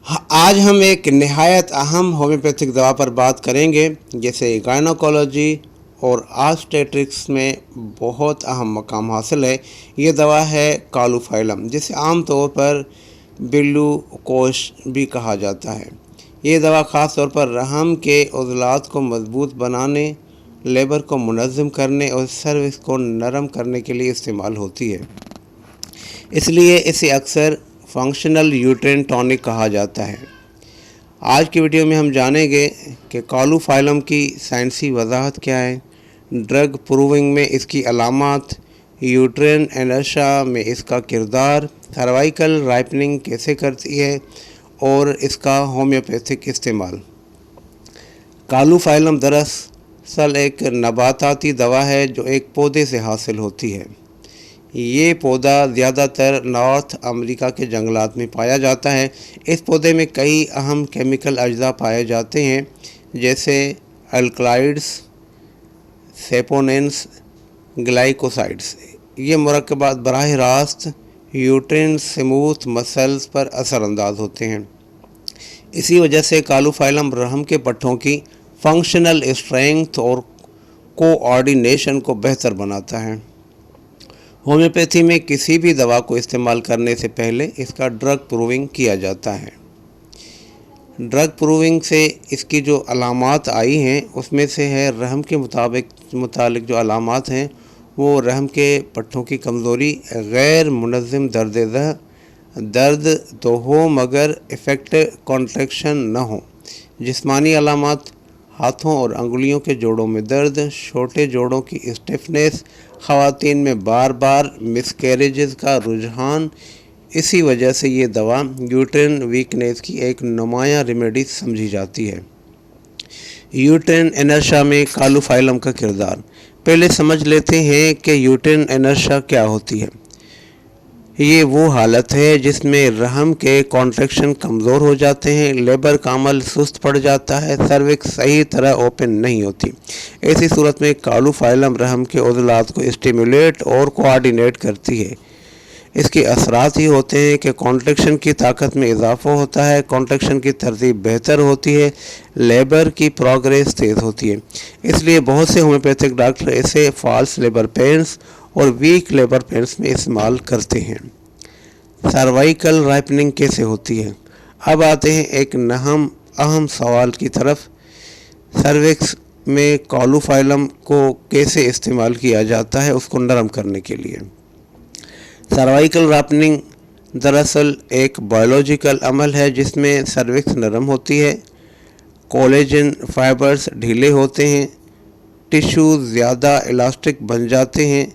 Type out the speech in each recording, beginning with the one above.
आज हम एक नहायत अहम होम्योपैथिक दवा पर बात करेंगे जैसे गायनोकोलॉजी और ऑब्स्टेट्रिक्स में बहुत अहम मकाम हासिल है। ये दवा है कालूफाइलम, जिसे आम तौर पर बिल्लू कोश भी कहा जाता है। ये दवा ख़ास तौर पर रहम के उज़लात को मजबूत बनाने, लेबर को मुनज़्ज़म करने और सर्विक्स को नरम करने के लिए इस्तेमाल होती है। इसलिए इसे अक्सर फंक्शनल यूट्रेन टॉनिक कहा जाता है। आज की वीडियो में हम जानेंगे कि कालूफाइलम की साइंसी वजाहत क्या है, ड्रग प्रूविंग में इसकी अलामात, यूट्रेन इनर्शिया में इसका किरदार, सर्वाइकल राइपनिंग कैसे करती है और इसका होम्योपैथिक इस्तेमाल। कालूफाइलम दरअसल एक नबाताती दवा है जो एक पौधे से हासिल होती है। ये पौधा ज़्यादातर नॉर्थ अमेरिका के जंगलात में पाया जाता है। इस पौधे में कई अहम केमिकल अज्जा पाए जाते हैं जैसे अल्कलॉइड्स, सेपोनेंस, ग्लाइकोसाइड्स। ये मुरक्कबात बराह रास्त यूट्रेन स्मूथ मसल्स पर असरअंदाज होते हैं। इसी वजह से कालूफाइलम रहम के पट्टों की फंक्शनल स्ट्रेंथ और कोऑर्डिनेशन को बेहतर बनाता है। होम्योपैथी में किसी भी दवा को इस्तेमाल करने से पहले इसका ड्रग प्रूविंग किया जाता है। ड्रग प्रूविंग से इसकी जो अलामात आई हैं उसमें से है रहम के मुतालिक जो अलामात हैं वो रहम के पट्टों की कमज़ोरी, गैर मुनज़्ज़म दर्द तो हो मगर इफ़ेक्ट कॉन्ट्रैक्शन न हो। जिस्मानी अलामात, हाथों और अंगुलियों के जोड़ों में दर्द, छोटे जोड़ों की स्टिफनेस, ख़वातीन में बार बार मिसकैरेजेस का रुझान। इसी वजह से ये दवा यूट्रेन वीकनेस की एक नुमायाँ रेमेडी समझी जाती है। यूट्रेन इनर्शिया में कालूफाइलम का किरदार। पहले समझ लेते हैं कि यूट्रेन इनर्शिया क्या होती है। ये वो हालत है जिसमें रहम के कॉन्ट्रैक्शन कमज़ोर हो जाते हैं, लेबर का अमल सुस्त पड़ जाता है, सर्विक्स सही तरह ओपन नहीं होती। ऐसी सूरत में कालूफाइलम रहम के उज़लात को स्टिमुलेट और कोऑर्डिनेट करती है। इसके असरात ही होते हैं कि कॉन्ट्रैक्शन की ताकत में इजाफा होता है, कॉन्ट्रैक्शन की तरतीब बेहतर होती है, लेबर की प्रोग्रेस तेज़ होती है। इसलिए बहुत से होम्योपैथिक डॉक्टर इसे फॉल्स लेबर पेन्स और वीक लेबर पेन्स में इस्तेमाल करते हैं। सर्वाइकल राइपनिंग कैसे होती है? अब आते हैं एक अहम सवाल की तरफ। सर्विक्स में कालूफाइलम को कैसे इस्तेमाल किया जाता है उसको नरम करने के लिए। सर्वाइकल राइपनिंग दरअसल एक बायोलॉजिकल अमल है जिसमें सर्विक्स नरम होती है, कोलेजन फाइबर्स ढीले होते हैं, टिश्यूज़ ज़्यादा इलास्टिक बन जाते हैं।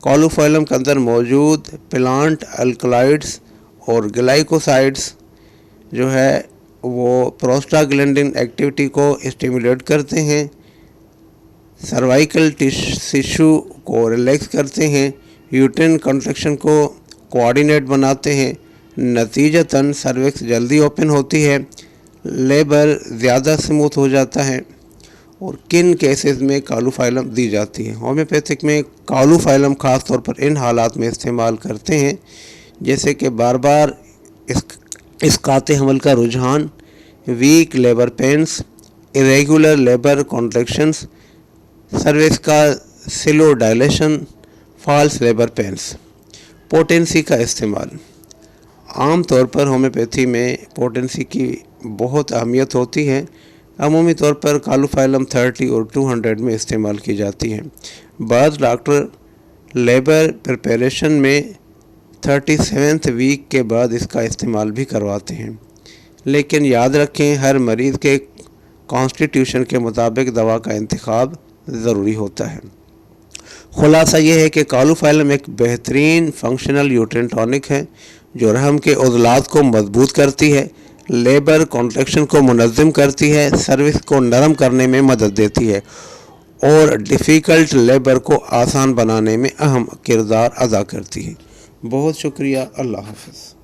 कालूफाइलम के अंदर मौजूद प्लांट अल्कलॉइड्स और ग्लाइकोसाइड्स जो है वो प्रोस्टाग्लैंडिन एक्टिविटी को स्टिमुलेट करते हैं, सर्वाइकल टिश्यू को रिलैक्स करते हैं, यूट्रेन कॉन्ट्रैक्शन को कोऑर्डिनेट बनाते हैं। नतीजतन सर्विक्स जल्दी ओपन होती है, लेबर ज़्यादा स्मूथ हो जाता है। और किन केसेस में कालूफाइलम दी जाती है? होम्योपैथिक में कालूफाइलम ख़ास तौर पर इन हालात में इस्तेमाल करते हैं जैसे कि बार बार इसकाते हमल का रुझान, weak labour pains, irregular labour contractions, cervix का slow dilation, false labour pains. Potency का इस्तेमाल। आम तौर पर होम्योपैथी में पोटेंसी की बहुत अहमियत होती है। अमूमी तौर पर कालूफाइलम 30 और 200 में इस्तेमाल की जाती है। बाद डॉक्टर लेबर प्रिपरेशन में 37th वीक के बाद इसका इस्तेमाल भी करवाते हैं। लेकिन याद रखें, हर मरीज़ के कॉन्स्टिट्यूशन के मुताबिक दवा का इंतखाब ज़रूरी होता है। खुलासा यह है कि कालूफाइलम एक बेहतरीन फंक्शनल यूट्रेन टॉनिक है जो रहम के उज़लात को मजबूत करती है, लेबर कॉन्ट्रैक्शन को मुनज़्ज़म करती है, सर्विक्स को नरम करने में मदद देती है और डिफ़िकल्ट लेबर को आसान बनाने में अहम किरदार अदा करती है। बहुत शुक्रिया। अल्लाह हाफ़िज़।